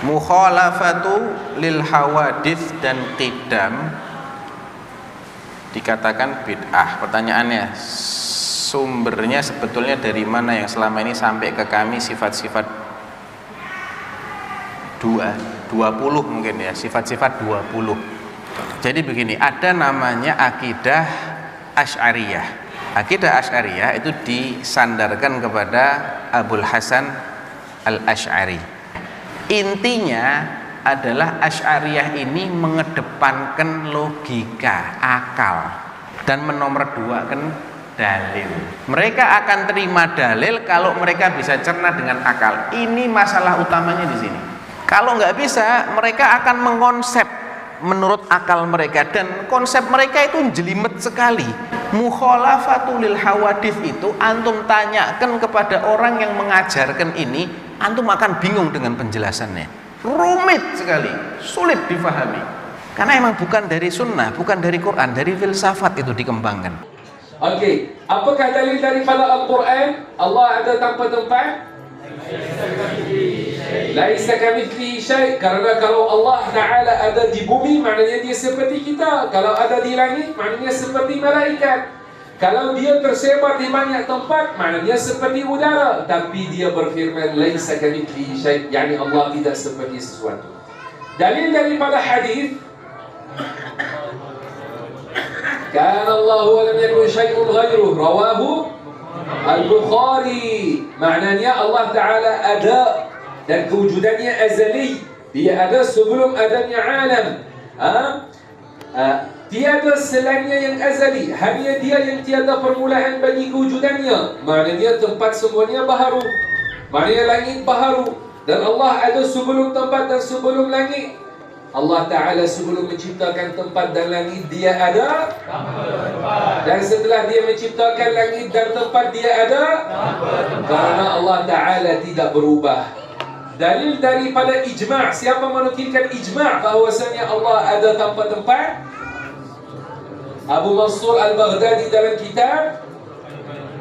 Mukhalafatu lil hawadits dan qidam dikatakan bid'ah. Pertanyaannya, sumbernya sebetulnya dari mana yang selama ini sampai ke kami sifat-sifat 20 mungkin ya, sifat-sifat 20. Jadi begini, ada namanya akidah Asy'ariyah. Akidah Asy'ariyah itu disandarkan kepada Abul Hasan Al-Asy'ari. Intinya adalah Asy'ariyah ini mengedepankan logika, akal, dan menomorduakan dalil. Mereka akan terima dalil kalau mereka bisa cerna dengan akal. Ini masalah utamanya di sini. Kalau nggak bisa, mereka akan mengkonsep menurut akal mereka, dan konsep mereka itu jelimet sekali. Mukhalafatul lil hawadits itu antum tanyakan kepada orang yang mengajarkan ini, antum akan bingung dengan penjelasannya. Rumit sekali, sulit difahami. Karena emang bukan dari sunnah, bukan dari Quran, dari filsafat itu dikembangkan. Okey, apakah dalil daripada Al-Quran? Allah ada tanpa tempat? Laisa kamitslihi syai'. Karena kalau Allah Ta'ala ada di bumi, maknanya dia seperti kita. Kalau ada di langit, maknanya seperti malaikat. Kalau dia tersebar di banyak tempat, maknanya seperti udara. Tapi dia berfirman laisa kamitslihi syai', yakni Allah tidak seperti sesuatu. Dalil daripada hadis, kana Allah wa lam yakun syai'un ghairuh, rawahu Al-Bukhari. Maknanya Allah Ta'ala ada dan kewujudannya azali. Dia ada sebelum adanya alam. Tiada selainnya yang azali. Hanya dia yang tiada permulaan bagi kewujudannya. Maknanya tempat semuanya baharu. Maknanya langit baharu. Dan Allah ada sebelum tempat dan sebelum langit. Allah Ta'ala sebelum menciptakan tempat dan langit, dia ada. Dan setelah dia menciptakan langit dan tempat, dia ada. Karena Allah Ta'ala tidak berubah. Dalil daripada ijma'. Siapa menukilkan ijma' bahawasanya Allah ada tanpa tempat? Abu Mansur Al-Baghdadi dalam kitab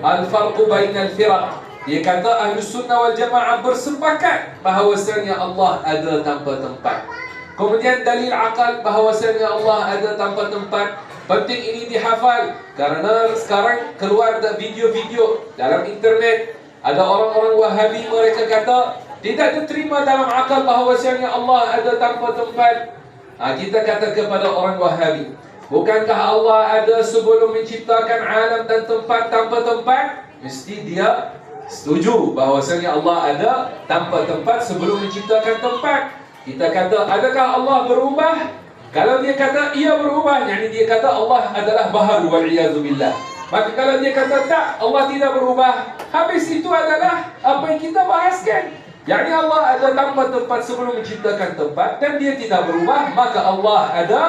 Al-Farqu Bainal Firaq. Dia kata Ahlus Sunnah wal Jamaah bersepakat bahawasanya Allah ada tanpa tempat. Kemudian dalil akal bahawasanya Allah ada tanpa tempat. Penting ini dihafal, karena sekarang keluar video-video dalam internet. Ada orang-orang Wahabi, mereka kata tidak diterima dalam akal bahawasanya Allah ada tanpa tempat. Kita kata kepada orang Wahabi, bukankah Allah ada sebelum menciptakan alam dan tempat tanpa tempat? Mesti dia setuju bahawasanya Allah ada tanpa tempat sebelum menciptakan tempat. Kita kata, adakah Allah berubah? Kalau dia kata ia berubah, yakni dia kata Allah adalah baharu wal-iyadzu billah. Maka kalau dia kata tak, Allah tidak berubah, habis itu adalah apa yang kita bahaskan. Yakni Allah ada tanpa tempat sebelum menciptakan tempat dan dia tidak berubah, maka Allah ada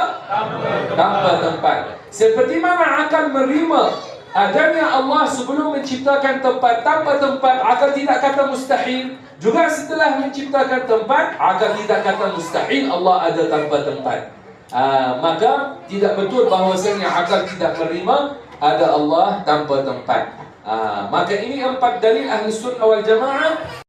tanpa tempat. Seperti mana akal menerima adanya Allah sebelum menciptakan tempat tanpa tempat, akal tidak kata mustahil. Juga setelah menciptakan tempat, akal tidak kata mustahil Allah ada tanpa tempat. Maka tidak betul bahawasanya akal tidak menerima ada Allah tanpa tempat. Maka ini 4 dalil Ahlus Sunnah wal Jamaah.